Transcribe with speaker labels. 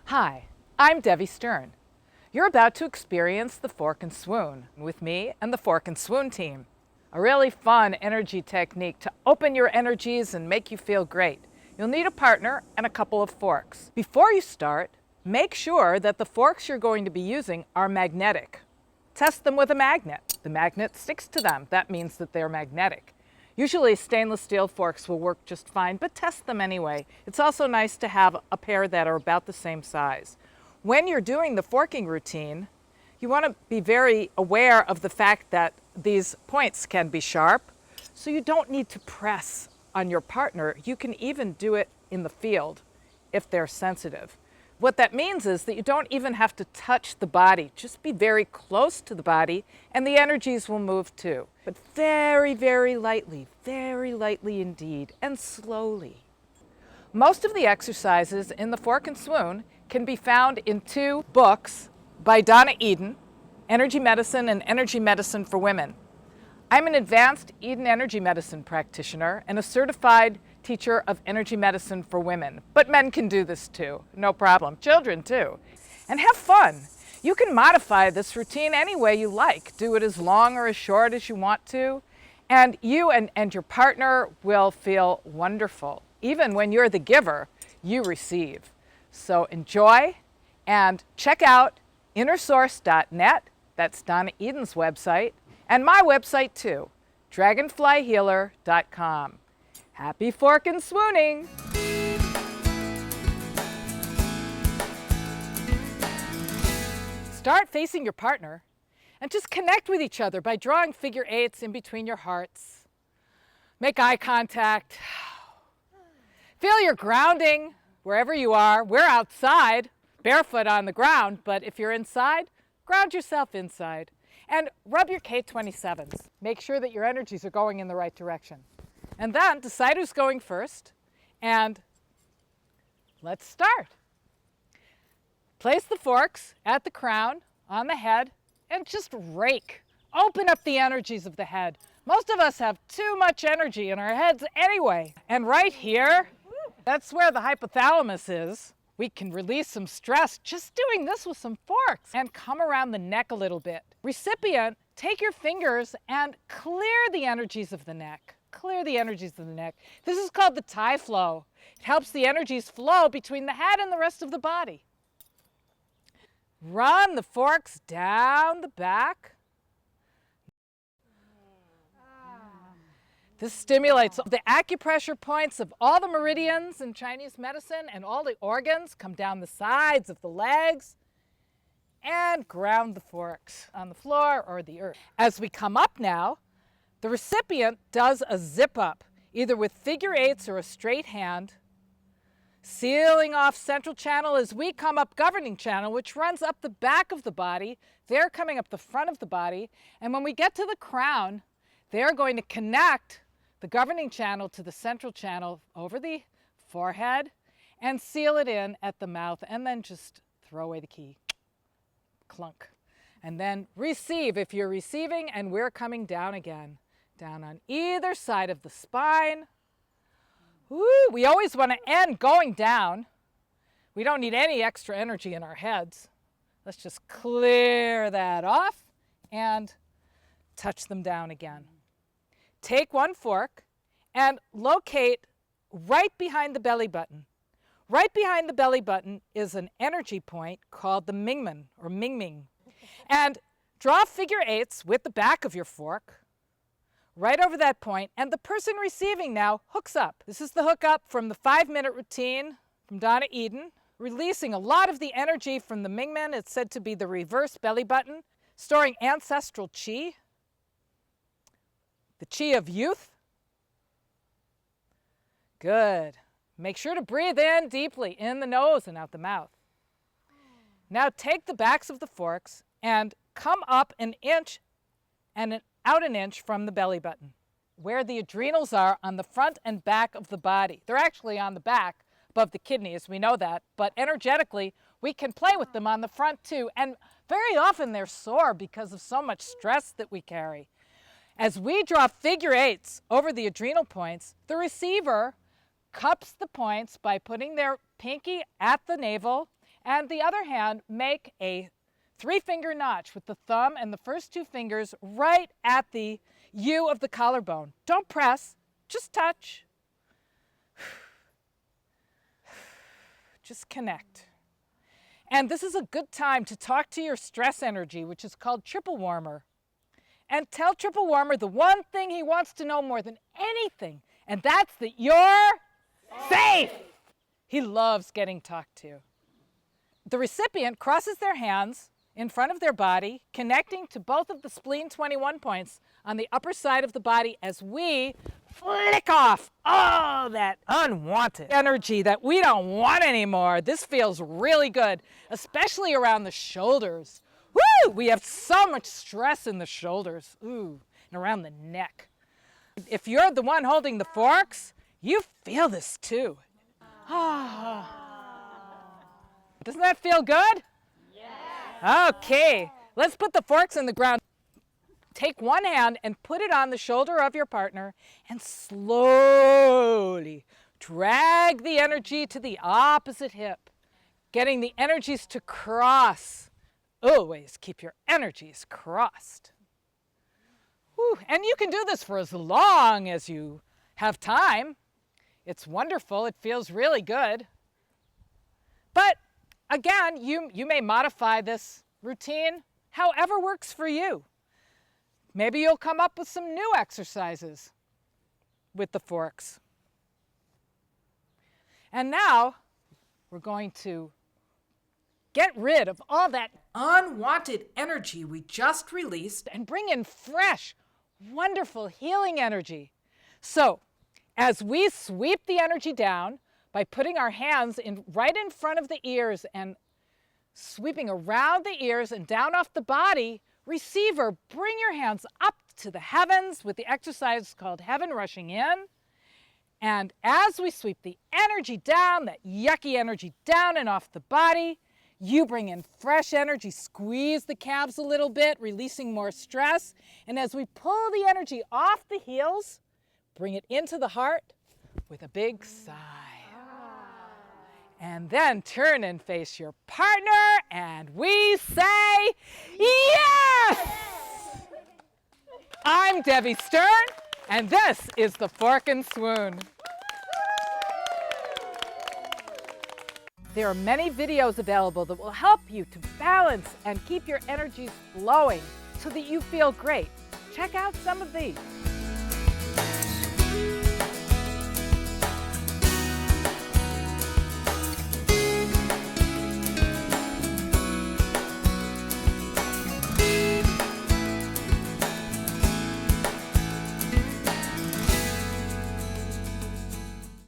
Speaker 1: Hi, I'm Devi Stern. You're about to experience the Fork and Swoon with me and the Fork and Swoon team. A really fun energy technique to open your energies and make you feel great. You'll need a partner and a couple of forks. Before you start, make sure that the forks you're going to be using are magnetic. Test them with a magnet. The magnet sticks to them. That means that they're magnetic. Usually stainless steel forks will work just fine, but test them anyway. It's also nice to have a pair that are about the same size. When you're doing the forking routine, you want to be very aware of the fact that these points can be sharp, so you don't need to press on your partner. You can even do it in the field if they're sensitive. What that means is that you don't even have to touch the body. Just be very close to the body and the energies will move too. But very, very lightly indeed, and slowly. Most of the exercises in the Fork and Swoon can be found in two books by Donna Eden, Energy Medicine and Energy Medicine for Women. I'm an advanced Eden energy medicine practitioner and a certified teacher of energy medicine for women. But men can do this too, no problem. Children too. And have fun. You can modify this routine any way you like. Do it as long or as short as you want to. And you and your partner will feel wonderful. Even when you're the giver, you receive. So enjoy and check out innersource.net. That's Donna Eden's website. And my website too, dragonflyhealer.com. Happy fork and swooning! Start facing your partner and just connect with each other by drawing figure eights in between your hearts. Make eye contact. Feel your grounding wherever you are. We're outside, barefoot on the ground, but if you're inside, ground yourself inside. And rub your K27s. Make sure that your energies are going in the right direction. And then decide who's going first, and let's start. Place the forks at the crown, on the head, and just rake. Open up the energies of the head. Most of us have too much energy in our heads anyway. And right here, that's where the hypothalamus is. We can release some stress just doing this with some forks and come around the neck a little bit. Recipient, take your fingers and clear the energies of the neck. Clear the energies of the neck. This is called the Thai flow. It helps the energies flow between the head and the rest of the body. Run the forks down the back. This stimulates the acupressure points of all the meridians in Chinese medicine, and all the organs come down the sides of the legs, and ground the forks on the floor or the earth. As we come up now, the recipient does a zip up, either with figure eights or a straight hand, sealing off central channel as we come up governing channel, which runs up the back of the body. They're coming up the front of the body. And when we get to the crown, they're going to connect the governing channel to the central channel over the forehead and seal it in at the mouth, and then just throw away the key. Clunk. And then receive if you're receiving, and we're coming down again. Down on either side of the spine. Woo, we always want to end going down. We don't need any extra energy in our heads. Let's just clear that off and touch them down again. Take one fork and locate right behind the belly button. Right behind the belly button is an energy point called the Mingmen or Mingming. And draw figure eights with the back of your fork right over that point, and the person receiving now hooks up. This is the hook up from the 5-minute routine from Donna Eden, releasing a lot of the energy from the Mingmen. It's said to be the reverse belly button, storing ancestral chi, the chi of youth. Good. Make sure to breathe in deeply in the nose and out the mouth. Now take the backs of the forks and come up an inch and out an inch from the belly button, where the adrenals are on the front and back of the body. They're actually on the back above the kidneys, we know that, but energetically we can play with them on the front too, and very often they're sore because of so much stress that we carry. As we draw figure eights over the adrenal points, the receiver cups the points by putting their pinky at the navel And the other hand, make a 3-finger notch with the thumb and the first 2 fingers right at the U of the collarbone. Don't press, just touch. Just connect. And this is a good time to talk to your stress energy, which is called Triple Warmer. And tell Triple Warmer the one thing he wants to know more than anything, and that's that you're safe. He loves getting talked to. The recipient crosses their hands in front of their body, connecting to both of the spleen 21 points on the upper side of the body as we flick off all that unwanted energy that we don't want anymore. This feels really good, especially around the shoulders. Woo! We have so much stress in the shoulders. Ooh, and around the neck. If you're the one holding the forks, you feel this too. Doesn't that feel good? Yeah. Okay, let's put the forks in the ground. Take one hand and put it on the shoulder of your partner and slowly drag the energy to the opposite hip, getting the energies to cross. Always keep your energies crossed. Whew. And you can do this for as long as you have time. It's wonderful. It feels really good. But again, you may modify this routine however works for you. Maybe you'll come up with some new exercises with the forks. And now we're going to get rid of all that unwanted energy we just released and bring in fresh, wonderful healing energy. So as we sweep the energy down by putting our hands right in front of the ears and sweeping around the ears and down off the body, receiver, bring your hands up to the heavens with the exercise called Heaven Rushing In. And as we sweep the energy down, that yucky energy down and off the body, you bring in fresh energy, squeeze the calves a little bit, releasing more stress. And as we pull the energy off the heels, bring it into the heart with a big sigh. And then turn and face your partner, and we say, yes! I'm Devi Stern, and this is the Fork and Swoon. There are many videos available that will help you to balance and keep your energies flowing so that you feel great. Check out some of these.